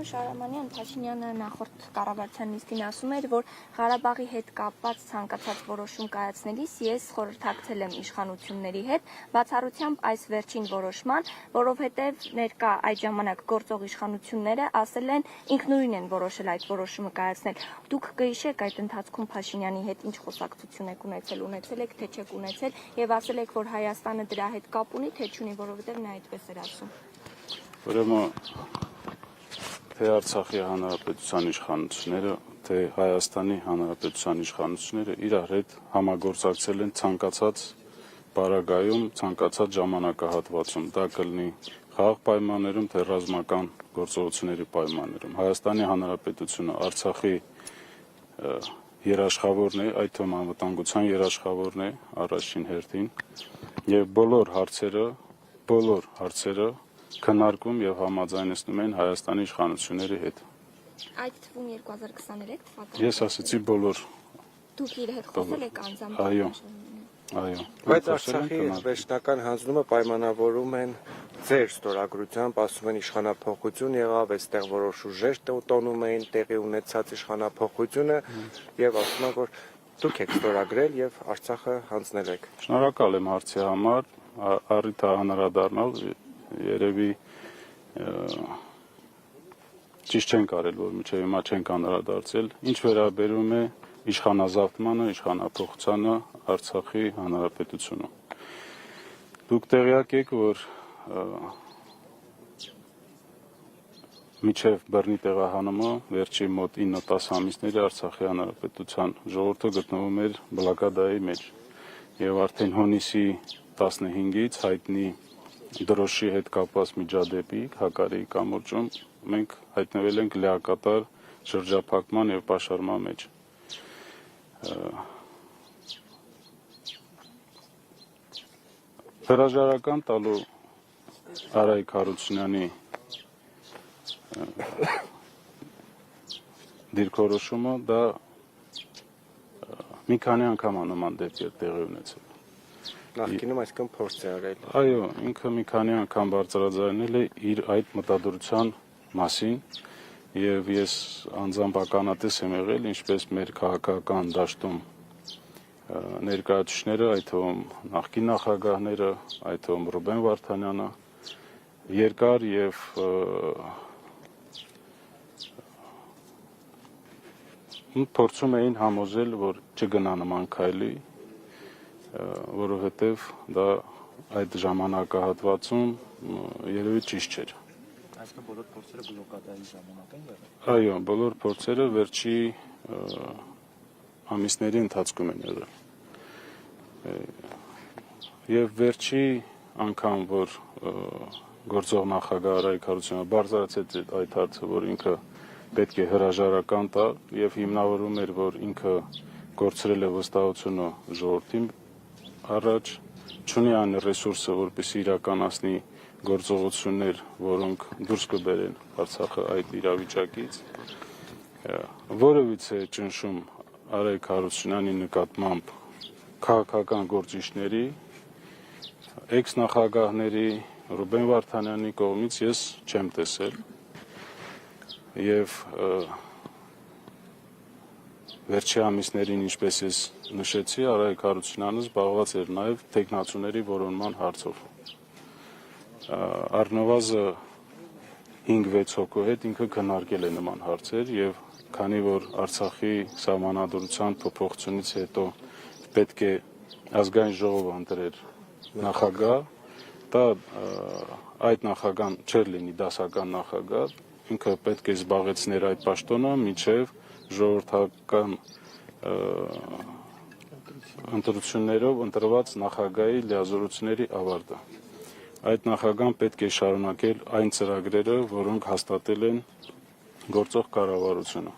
Պարոն Շահրամանյան, Փաշինյանը նախորդ կառավարության նիստին ասում էր, որ Ղարաբաղի հետ կապված ցանկացած որոշում կայացնելիս ես խորհրդակցել եմ իշխանությունների հետ, բացառությամբ այս վերջին որոշման, որովհետև ներկա այդ ժամանակ գործող իշխանությունները ասել են ինքնուրույն են որոշել այդ որոշումը կայացնել։ Դուք կհիշեք այդ ընթացքում Փաշինյանի հետ ինչ խոսակցություն եք ունեցել եք, թե չեք ունեցել, եւ ասել եք, որ Հայաստանը դրա հետ կապ ունի, թե չունի, որովհետև նա այդպես էր ասում։ Ուրեմն թե Արցախի հանրապետության իշխանությունները, թե Հայաստանի հանրապետության իշխանությունները իրար հետ համագործակցել են ցանկացած պարագայում, ցանկացած ժամանակահատվածում, դա կլինի խաղաղ պայմաններում, թե ռազմական գործողությունների պայմաններում։ Հայաստանի հանրապետությունը Արցախի երաշխավորն է, այդ թվում անվտանգության երաշխավորն է առաջին հերթին, եւ բոլոր հարցերը քննարկում եւ համաձայնեցնում են Հայաստանի իշխանությունների հետ։ Այդ թվում 2023 թվականին։ Ես ասացի բոլոր։ Դուք իր հետ խոսել եք անձամբ։ Այո։ Բայց Արցախի վերջնական հանձնումը պայմանավորում են ձեր ստորագրությամբ, ասում են իշխանափոխություն եղավ, այստեղ որոշ ուժեր տոնում էին տեղի ունեցած իշխանափոխությունը եւ ասում են, որ դուք եք ստորագրել եւ Արցախը հանձնել եք։ Շնորհակալ եմ հարցի համար, առիթ հանրադառնալ, երևի ճիշտ չենք արել, որ մինչև հիմա չենք անդրադարձել, ինչ վերաբերում է իշխանազավթմանը, իշխանափոխությանը Արցախի հանրապետությունում։ Դուք տեղյակ եք, որ մինչև բռնի տեղահանումը վերջի մոտ 9-10 ամիսների Արցախի հանրապետության ժողովուրդը գտնվում էր բլոկադայի մեջ եւ արդեն հունիսի 15-ից հայտնի դրոշի հետ կապված միջադեպի Հակարիի կամուրջում մենք հայտնվել ենք լիակատար շրջափակման եւ պաշարման մեջ։ Հրաժարական տալու Արայիկ Հարությունյանի դիրքորոշումը դա մի քանի անգամ անման դեպք է տեղի ունեցել։ Նախկինում այսքան փորձ է արել։ Այո, ինքը մի քանի անգամ բարձրաձայնել է իր այդ մտադրության մասին եւ ես անձամբ ականատես եմ եղել, ինչպես մեր քաղաքական դաշտում ներկայացուցիչները, այդ թվում նախկին նախագահները, այդ թվում Ռուբեն Վարդանյանը երկար եւ փորձում էին համոզել, որ չգնա նման քայլի, որովհետև դա այդ ժամանակահատվածում երևի ճիշտ չէր։ Այսինքն բոլոր փորձերը բլոկադայի ժամանակ են եղել։ Այո, բոլոր փորձերը վերջի ամիսների ընթացքում են եղել։ Եվ վերջի անգամ, որ գործող նախագահ Արայիկ Հարությունյանը բարձրացրեց այդ հարցը, որ ինքը պետք է հրաժարական տա եւ հիմնավորում էր, որ ինքը կորցրել է վստահությունը ժողովրդի առաջ, չունի այն ռեսուրսը, որպեսզի իրականացնի գործողություններ, որոնք դուրս կբերեն Արցախը այդ իրավիճակից, որևիցե ճնշում Արայիկ Հարությունյանի նկատմամբ քաղաքական գործիչների, էքս-նախագահների, Ռուբեն Վարդանյանի կողմից ես չեմ տեսել եւ վերջի ամիսներին, ինչպես ես նշեցի, Արայիկ Հարությունյանը զբաղված էր նաեւ թեկնածուների որոնման հարցով։ Առնվազն 5-6 հոգու հետ ինքը քննարկել է նման հարցեր եւ քանի որ Արցախի սահմանադրության փոփոխությունից հետո պետք է ազգային ժողովը ընտրեր նախագահ, դա այդ նախագահան չէր լինի դասական նախագահ, ինքը պետք է զբաղեցներ այդ պաշտոնը մինչև ժողովրդական ընտրություններով ընտրված նախագահի լիազորությունների ավարտը։ Այդ նախագահան պետք է շարունակել այն ծրագրերը, որոնք հաստատել են գործող կառավարությունը։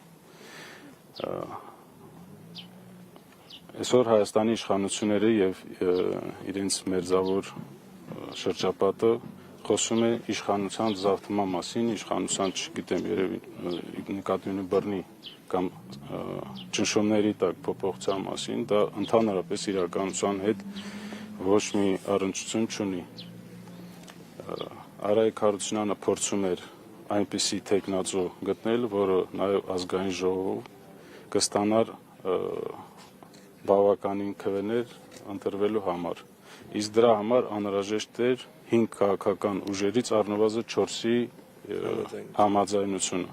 Այսօր Հայաստանի իշխանությունները եւ իրենց մերձավոր շրջապատը խոսում է իշխանության զավթման մասին, իշխանության, չգիտեմ, երևի նկատի ունի բռնի կամ ճնշումների տակ փոփոխության մասին, դա ընդհանրապես իրականության հետ ոչ մի առնչություն չունի։ Արայիկ Հարությունյանը փորձում էր այնպիսի տեխնացու գտնել, որը նաև ազգային ժողովում կստանար բավականին քվեներ ընտրվելու համար։ Իսկ դրա համար անհրաժեշտ էր 5 քաղաքական ուժերից առնվազն 4-ի համաձայնությունը։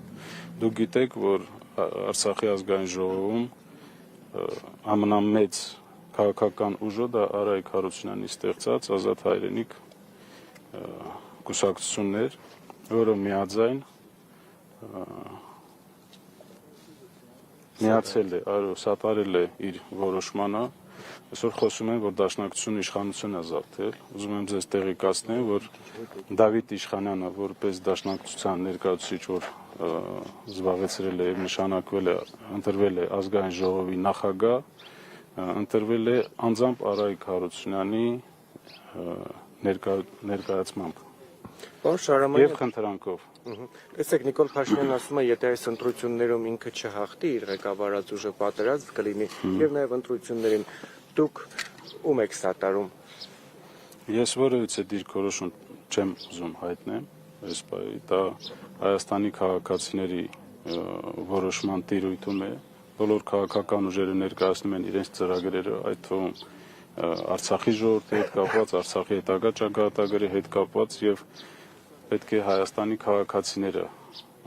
Դուք գիտեք, որ Արցախի ազգային ժողովում ամենամեծ քաղաքական ուժը դա Արայիկ Հարությունյանի ստեղծած Ազատ հայրենիք կուսակցությունն էր, որը միացել է, սատարել է իր որոշմանը։ Այսօր խոսում են, որ Դաշնակցությունը իշխանություն է զավթել։ Ուզում եմ ձեզ տեղեկացնել, որ Դավիթ Իշխանյանը, որպես Դաշնակցության ներկայացուցիչ, որ զբաղեցրել է եւ նշանակվել է, ընտրվել է ազգային ժողովի նախագահ, ընտրվել է անձամբ Արայիկ Հարությունյանի ներկայացմամբ եւ խնդրանքով։ Տեսեք, Նիկոլ Փաշինյանն ասում է, եթե այս ընտրություններում ինքը չհաղթի, իր ղեկավարած ուժը պատերազմ կլինի եւ նաեւ ընտրություններին դուք ում եք սատարում։ Ես որևիցե դիրքորոշում չեմ ուզում հայտնեմ, այս դա Հայաստանի քաղաքացիների որոշման տիրույթում է։ Բոլոր քաղաքական ուժերը ներկայացնում են իրենց ծրագրերը, այդ թվում Արցախի ժողովրդի հետ կապված, Արցախի հետագա ճակատագրի հետ կապված եւ պետք է Հայաստանի քաղաքացիները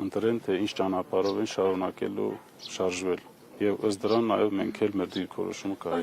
ընտրեն, թե ինչ ճանապարհով են շարունակելու շարժվել։ Եվ ըստ դրան նաև մենք էլ մեր դիրքորոշումը կայացնենք։